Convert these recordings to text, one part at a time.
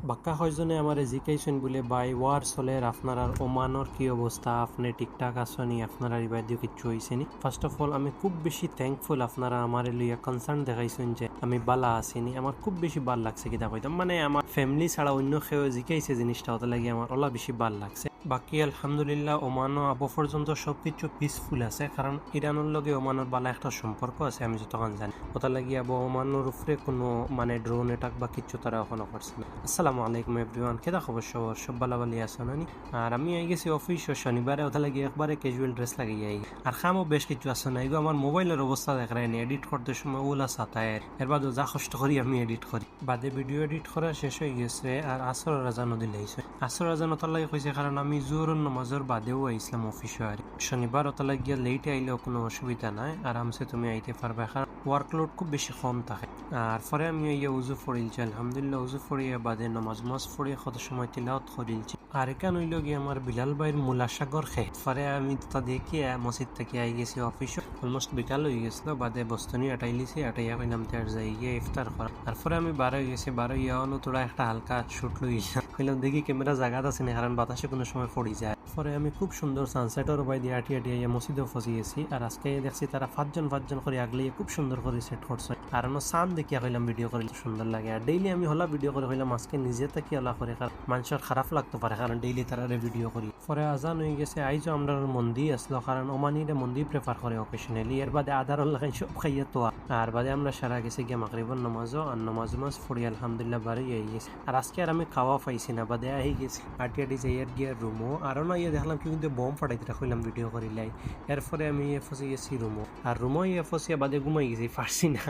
বাক্কা কয়জনে আমারে জিকাইছেন বলে বাই ওয়ার চলের আপনার আর ওমানোর কি অবস্থা, আপনি ঠিকঠাক আসনি, আপনারা এবার দিয়ে কিচ্ছু হয়েছেনি। ফার্স্ট অফ অল আমি খুব বেশি থ্যাঙ্কফুল, আপনারা আমার লইয়া কনসার্ন দেখাইছেন যে আমি বালা আসিনি। আমার খুব বেশি ভাল লাগছে কিতা কইতাম, মানে আমার ফ্যামিলি ছাড়া অন্য কেউ জিকাইছে জিনিসটা, ওটা লাগে আমার ওলা বেশি ভাল লাগছে। বাকি আলহামদুলিল্লাহ ওমানও আবু পর্যন্ত সবকিছু পিসফুল আছে, কারণ ইরানের লগে ওমানের বালা একটা সম্পর্ক আছে আমি যতক্ষণ জানি। ওটা লাগি আবু ওমানের উপরে কোনো মানে ড্রোন অ্যাটাক বা কিচ্ছু তারা এখনো করছে না। আসসালামু আলাইকুম এভরিওয়ান, কেদা খবর সব বালাবালি আছে নানি? আর আমি আই গেছি অফিস শনিবারে, ওটা লাগি একবারে ক্যাজুয়াল ড্রেস লাগিয়ে আই। আর খামও বেশ কিছু আছে না, এগুলো আমার মোবাইলের অবস্থা দেখ রায়নি, এডিট করতে সময় ওলা সাতায়ের এর বাদও যা কষ্ট করি আমি এডিট করি, বাদে ভিডিও এডিট করা শেষ হয়ে গেছে। আর আসর রাজানো দিলাইছে, আসর রাজানো তার লাগে কইছে, কারণ আমি জোহরের নামাজের বাদেও আইসলাম অফিসে। আর শনিবার ওটা লাগিয়া লেট আইলেও কোনো অসুবিধা নাই, আরামসে তুমি আইতে পারবে, কারণ ওয়ার্কলোড খুব বেশি কম থাকে। আর পরে আমি ইয়ে উজু ফড়িলছি, আলহামদুলিল্লাহ উজু ফড়িয়ে বাদে নামাজ ফড়িয়ে কত সময় তিলাওয়াত করিলছি। আর এখান হইল গিয়ে আমার বিলাল ভাইয়ের মূলাসাগর খেত। পরে আমি তা দেখি মসজিদ থেকে আই গেছি অফিস, অলমোস্ট বিকাল হয়ে গেছিল, বাদে বস্তনি আটাইলিছি, আটাইয়া কইলাম তার যাই গিয়ে ইফতার করা। তারপরে আমি বারো গেছি, বারো ইয়ানো তোরা একটা হালকা শুট লইলাম, কইলাম দেখি ক্যামেরা জায়গাত আছে না, কারণ বাতাসে কোনো সময় পড়ি যায়। পরে আমি খুব সুন্দর সানসেটের উপায় দিয়ে আটি আটিয়া মসজিদেও ফসি গেছি। আর আজকে দেখছি তারা পাঁচজন করে আগলে খুব সুন্দর করে সেট করছে। আর আমি সান দেখিয়া কইলাম ভিডিও করে সুন্দর লাগে। আর ডেইলি আমি হলা ভিডিও করে কইলাম আজকে নিজে তাকি হলা করে, কারণ মানুষের খারাপ লাগতে পারে, কারণ ডেইলি তারা ভিডিও করি। পরে আজান হয়ে গেছে, আইজও আমরা মন্দির আসলো, কারণ ওমানিরে মন্দির প্রেফার করে অকেশনালি। এর বাদে আধার লাগাই সব খাইয়া তো। আর বাদে আমরা সারা গেছি গিয়ে মাগরিবর নামাজও, আর নামাজ পড়ি আলহামদুলিল্লাহ বাড়ি আই গেছি। আর আজকে আর আমি খাওয়া পাইছি না, বাদে আই গেছি আটি আটি যাইয়ার গিয়ে রুমও। আরও না ইয়ে দেখলাম কি কিন্তু বম ফাটাইতে রাখলাম ভিডিও করিলাই। এরপরে আমি ফসে গেছি রুমও, আর রুমও ইয়ে ফসিয়া বাদে ঘুমাই গেছি, পারছি না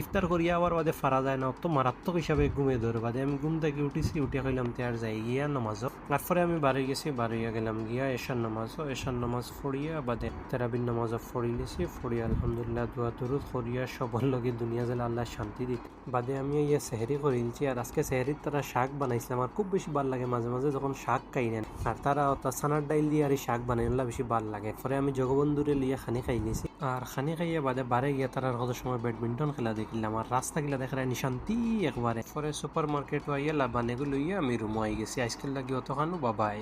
ইফতার করিয়া আবার বাদে ফারা যায় না, তো মারাত্মক হিসাবে ঘুমিয়ে ধরে। বাদে আমি ঘুম থেকে উঠিছি, উঠিয়া কইলাম তে আর যাই গিয়া নামাজও। তারপরে আমি বাড়ি গেছি, বাড়িয়া গেলাম গিয়া এশার নামাজ ফড়িয়া বাদে তেরাবিন নামাজও ফড়ি লিছি, ফড়িয়া আলহামদুলিল্লাহ দোয়া দরুদ করিয়া সবার লগে দুনিয়া জেলা আল্লাহ শান্তি দিত। বাদে আমি ইয়ে সেহেরি করিলছি। আর আজকে সেহেরির তারা শাক বানাইছে, আমার খুব বেশি ভাল লাগে মাঝে মাঝে যখন শাক খাই নেন, আর তারা সানার ডাইল দিয়ে আর শাক বানাই বেশি ভাল লাগে। পরে আমি জগবন্ধুরে লিয়ে খানি খাই নিছি, আর খানি খাইয়ে বাদে বারে গিয়ে তারা কত সময় ব্যাডমিন্টন খেলা দেখিলাম। আর রাস্তা গিলা দেখা নিশান্তি একবারে। পরে সুপার মার্কেট আইয়া লাবান এগুলো লইয়া আমি রুমো আই গেছি, আজকাল লাগি অত খানো বাবাই।